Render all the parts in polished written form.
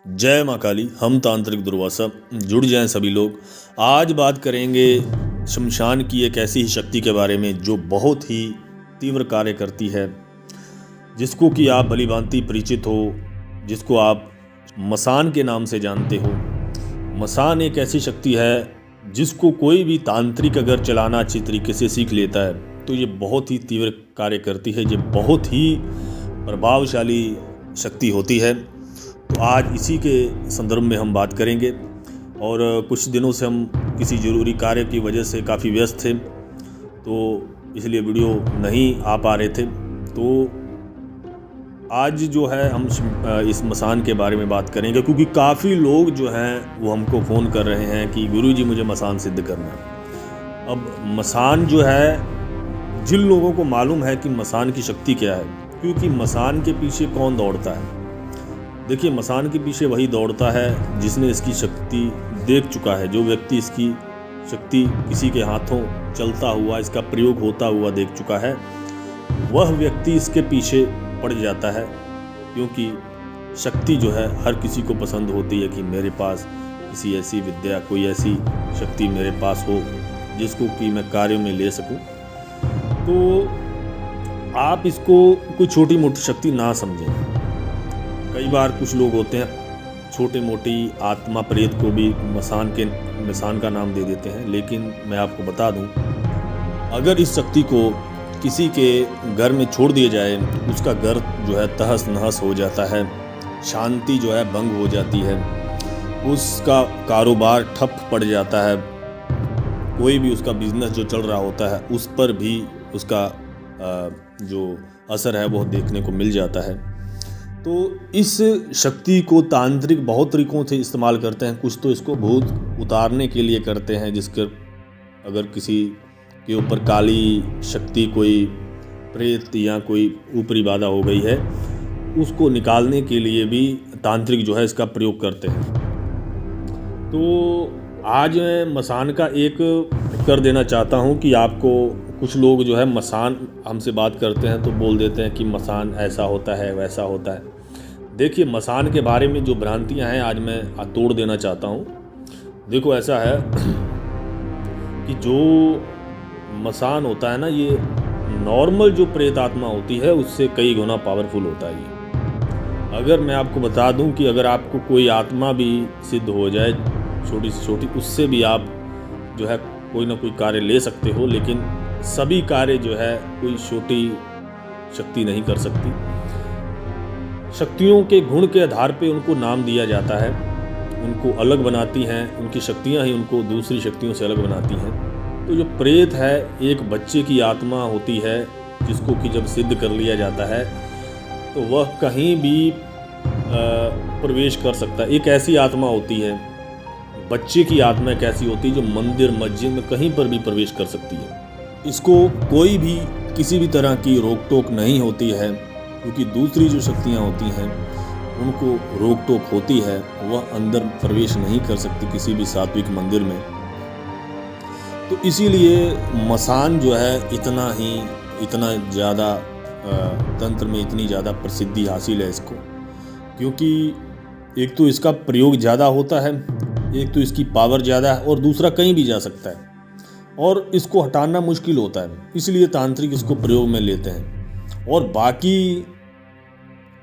जय माँ काली। हम तांत्रिक दुर्वासा जुड़ जाएं सभी लोग। आज बात करेंगे शमशान की एक ऐसी ही शक्ति के बारे में जो बहुत ही तीव्र कार्य करती है, जिसको कि आप भलीभांति परिचित हो, जिसको आप मसान के नाम से जानते हो। मसान एक ऐसी शक्ति है जिसको कोई भी तांत्रिक अगर चलाना अच्छी तरीके से सीख लेता है तो ये बहुत ही तीव्र कार्य करती है। ये बहुत ही प्रभावशाली शक्ति होती है। तो आज इसी के संदर्भ में हम बात करेंगे। और कुछ दिनों से हम किसी ज़रूरी कार्य की वजह से काफ़ी व्यस्त थे, तो इसलिए वीडियो नहीं आ पा रहे थे। तो आज जो है हम इस मसान के बारे में बात करेंगे, क्योंकि काफ़ी लोग जो हैं वो हमको फ़ोन कर रहे हैं कि गुरुजी मुझे मसान सिद्ध करना है। अब मसान जो है, जिन लोगों को मालूम है कि मसान की शक्ति क्या है, क्योंकि मसान के पीछे कौन दौड़ता है। देखिए, मसान के पीछे वही दौड़ता है जिसने इसकी शक्ति देख चुका है। जो व्यक्ति इसकी शक्ति किसी के हाथों चलता हुआ, इसका प्रयोग होता हुआ देख चुका है, वह व्यक्ति इसके पीछे पड़ जाता है। क्योंकि शक्ति जो है हर किसी को पसंद होती है कि मेरे पास किसी ऐसी विद्या, कोई ऐसी शक्ति मेरे पास हो जिसको कि मैं कार्य में ले सकूं। तो आप इसको कोई छोटी मोटी शक्ति ना समझें। कई बार कुछ लोग होते हैं छोटे मोटी आत्मा प्रेत को भी मसान का नाम दे देते हैं। लेकिन मैं आपको बता दूं, अगर इस शक्ति को किसी के घर में छोड़ दिया जाए तो उसका घर जो है तहस नहस हो जाता है, शांति जो है भंग हो जाती है, उसका कारोबार ठप पड़ जाता है, कोई भी उसका बिजनेस जो चल रहा होता है उस पर भी उसका जो असर है वो देखने को मिल जाता है। तो इस शक्ति को तांत्रिक बहुत तरीकों से इस्तेमाल करते हैं। कुछ तो इसको भूत उतारने के लिए करते हैं, जिसके अगर किसी के ऊपर काली शक्ति, कोई प्रेत या कोई ऊपरी बाधा हो गई है, उसको निकालने के लिए भी तांत्रिक जो है इसका प्रयोग करते हैं। तो आज मैं मसान का एक कर देना चाहता हूँ कि आपको, कुछ लोग जो है मसान हमसे बात करते हैं तो बोल देते हैं कि मसान ऐसा होता है, वैसा होता है। देखिए, मसान के बारे में जो भ्रांतियां हैं आज मैं तोड़ देना चाहता हूं। देखो, ऐसा है कि जो मसान होता है ना, ये नॉर्मल जो प्रेत आत्मा होती है उससे कई गुना पावरफुल होता है ये। अगर मैं आपको बता दूं कि अगर आपको कोई आत्मा भी सिद्ध हो जाए, छोटी से छोटी, उससे भी आप जो है कोई ना कोई कार्य ले सकते हो। लेकिन सभी कार्य जो है कोई छोटी शक्ति नहीं कर सकती। शक्तियों के गुण के आधार पे उनको नाम दिया जाता है, उनको अलग बनाती हैं, उनकी शक्तियां ही उनको दूसरी शक्तियों से अलग बनाती हैं। तो जो प्रेत है एक बच्चे की आत्मा होती है, जिसको कि जब सिद्ध कर लिया जाता है तो वह कहीं भी प्रवेश कर सकता है। एक ऐसी आत्मा होती है, बच्चे की आत्मा एक ऐसी होती है जो मंदिर मस्जिद में कहीं पर भी प्रवेश कर सकती है। इसको कोई भी किसी भी तरह की रोक टोक नहीं होती है, क्योंकि दूसरी जो शक्तियाँ होती हैं उनको रोक टोक होती है, वह अंदर प्रवेश नहीं कर सकती किसी भी सात्विक मंदिर में। तो इसीलिए मसान जो है इतना ज़्यादा तंत्र में इतनी ज़्यादा प्रसिद्धि हासिल है इसको, क्योंकि एक तो इसका प्रयोग ज़्यादा होता है, एक तो इसकी पावर ज़्यादा है, और दूसरा कहीं भी जा सकता है और इसको हटाना मुश्किल होता है। इसलिए तांत्रिक इसको प्रयोग में लेते हैं। और बाकी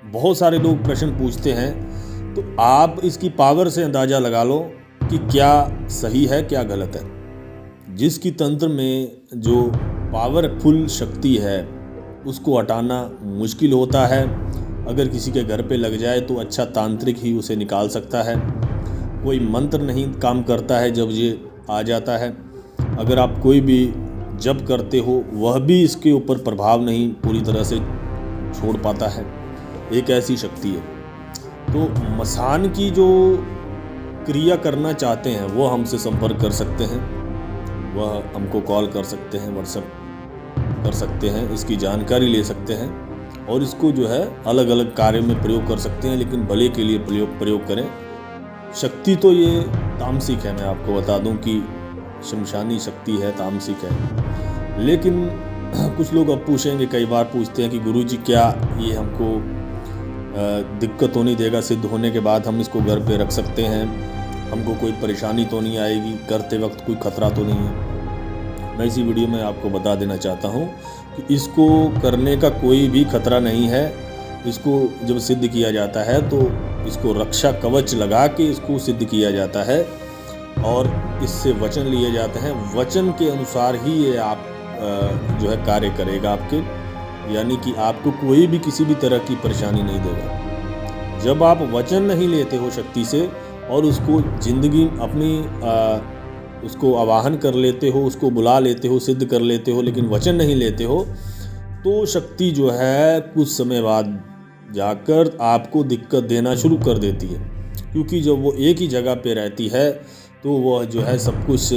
बहुत सारे लोग प्रश्न पूछते हैं, तो आप इसकी पावर से अंदाज़ा लगा लो कि क्या सही है क्या गलत है। जिसकी तंत्र में जो पावरफुल शक्ति है उसको हटाना मुश्किल होता है। अगर किसी के घर पे लग जाए तो अच्छा तांत्रिक ही उसे निकाल सकता है। कोई मंत्र नहीं काम करता है जब ये आ जाता है। अगर आप कोई भी जप करते हो, वह भी इसके ऊपर प्रभाव नहीं पूरी तरह से छोड़ पाता है। एक ऐसी शक्ति है। तो मसान की जो क्रिया करना चाहते हैं वो हमसे संपर्क कर सकते हैं, वह हमको कॉल कर सकते हैं, व्हाट्सएप कर सकते हैं, इसकी जानकारी ले सकते हैं और इसको जो है अलग अलग कार्य में प्रयोग कर सकते हैं। लेकिन भले के लिए प्रयोग करें। शक्ति तो ये तामसिक है, मैं आपको बता दूं कि शमशानी शक्ति है, तामसिक है। लेकिन कुछ लोग अब पूछेंगे, कई बार पूछते हैं कि गुरुजी क्या ये हमको दिक्कत तो नहीं देगा, सिद्ध होने के बाद हम इसको घर पे रख सकते हैं, हमको कोई परेशानी तो नहीं आएगी, करते वक्त कोई खतरा तो नहीं है। मैं इसी वीडियो में आपको बता देना चाहता हूँ कि इसको करने का कोई भी खतरा नहीं है। इसको जब सिद्ध किया जाता है तो इसको रक्षा कवच लगा के इसको सिद्ध किया जाता है और इससे वचन लिए जाते हैं। वचन के अनुसार ही ये आप जो है कार्य करेगा आपके, यानी कि आपको कोई भी किसी भी तरह की परेशानी नहीं देगा। जब आप वचन नहीं लेते हो शक्ति से और उसको जिंदगी अपनी उसको आवाहन कर लेते हो, उसको बुला लेते हो, सिद्ध कर लेते हो, लेकिन वचन नहीं लेते हो, तो शक्ति जो है कुछ समय बाद जाकर आपको दिक्कत देना शुरू कर देती है। क्योंकि जब वो एक ही जगह पे रहती है तो वह जो है सब कुछ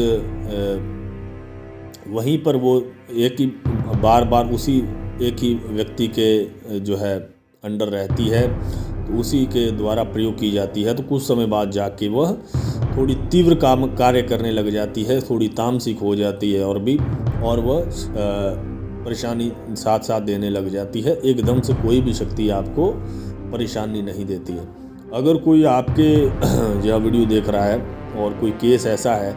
वहीं पर वो एक ही बार बार उसी एक ही व्यक्ति के जो है अंडर रहती है, तो उसी के द्वारा प्रयोग की जाती है। तो कुछ समय बाद जाके वह थोड़ी तीव्र कार्य करने लग जाती है, थोड़ी तामसिक हो जाती है और वह परेशानी साथ साथ देने लग जाती है। एकदम से कोई भी शक्ति आपको परेशानी नहीं देती है। अगर कोई आपके यह वीडियो देख रहा है और कोई केस ऐसा है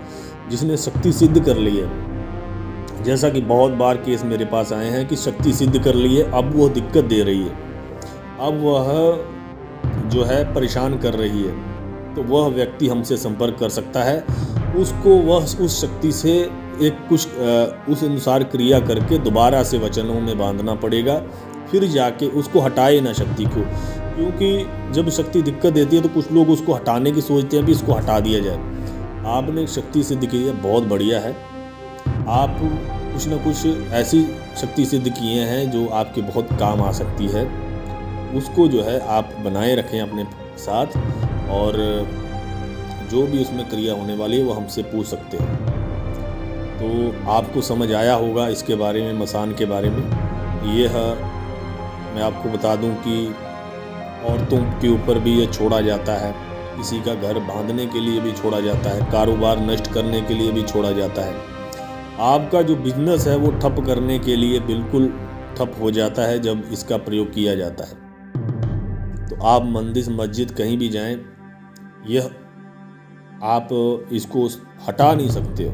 जिसने शक्ति सिद्ध कर ली है, जैसा कि बहुत बार केस मेरे पास आए हैं कि शक्ति सिद्ध कर ली है, अब वह दिक्कत दे रही है, अब वह जो है परेशान कर रही है, तो वह व्यक्ति हमसे संपर्क कर सकता है। उसको वह उस शक्ति से एक कुछ उस अनुसार क्रिया करके दोबारा से वचनों में बांधना पड़ेगा, फिर जाके उसको हटाए ना शक्ति को। क्योंकि जब शक्ति दिक्कत देती है तो कुछ लोग उसको हटाने की सोचते हैं कि इसको हटा दिया जाए। आपने शक्ति सिद्ध की है, बहुत बढ़िया है। आप कुछ ना कुछ ऐसी शक्ति सिद्ध किए हैं जो आपके बहुत काम आ सकती है, उसको जो है आप बनाए रखें अपने साथ, और जो भी उसमें क्रिया होने वाली है वो हमसे पूछ सकते हैं। तो आपको समझ आया होगा इसके बारे में, मसान के बारे में। यह मैं आपको बता दूं कि औरतों के ऊपर भी ये छोड़ा जाता है, किसी का घर बांधने के लिए भी छोड़ा जाता है, कारोबार नष्ट करने के लिए भी छोड़ा जाता है, आपका जो बिजनेस है वो ठप करने के लिए बिल्कुल ठप हो जाता है जब इसका प्रयोग किया जाता है। तो आप मंदिर मस्जिद कहीं भी जाएं, यह आप इसको हटा नहीं सकते हो।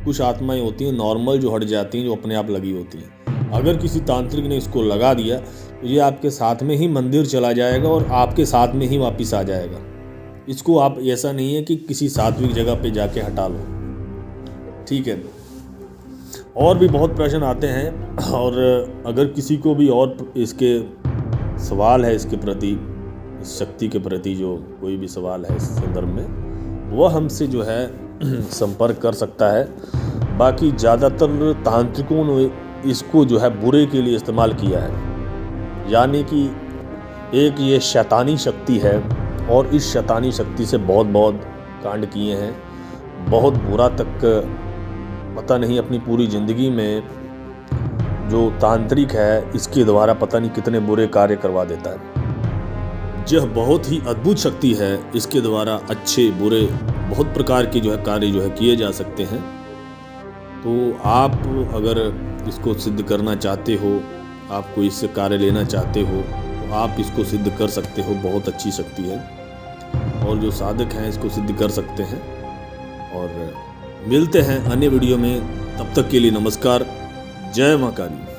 कुछ आत्माएं होती हैं नॉर्मल जो हट जाती हैं, जो अपने आप लगी होती हैं। अगर किसी तांत्रिक ने इसको लगा दिया तो ये आपके साथ में ही मंदिर चला जाएगा और आपके साथ में ही वापस आ जाएगा। इसको आप ऐसा नहीं है कि किसी सात्विक जगह पे जाके हटा लो, ठीक है। और भी बहुत प्रश्न आते हैं, और अगर किसी को भी और इसके सवाल है इसके प्रति, इस शक्ति के प्रति जो कोई भी सवाल है इस संदर्भ में, वह हमसे जो है संपर्क कर सकता है। बाकी ज़्यादातर तांत्रिकों ने इसको जो है बुरे के लिए इस्तेमाल किया है, यानी कि एक ये शैतानी शक्ति है और इस शैतानी शक्ति से बहुत बहुत कांड किए हैं। बहुत बुरा तक पता नहीं अपनी पूरी ज़िंदगी में जो तांत्रिक है इसके द्वारा पता नहीं कितने बुरे कार्य करवा देता है। यह बहुत ही अद्भुत शक्ति है, इसके द्वारा अच्छे बुरे बहुत प्रकार के जो है कार्य जो है किए जा सकते हैं। तो आप अगर इसको सिद्ध करना चाहते हो, आपको इससे कार्य लेना चाहते हो, तो आप इसको सिद्ध कर सकते हो। बहुत अच्छी शक्ति है और जो साधक हैं इसको सिद्ध कर सकते हैं। और मिलते हैं अन्य वीडियो में, तब तक के लिए नमस्कार। जय मां काली।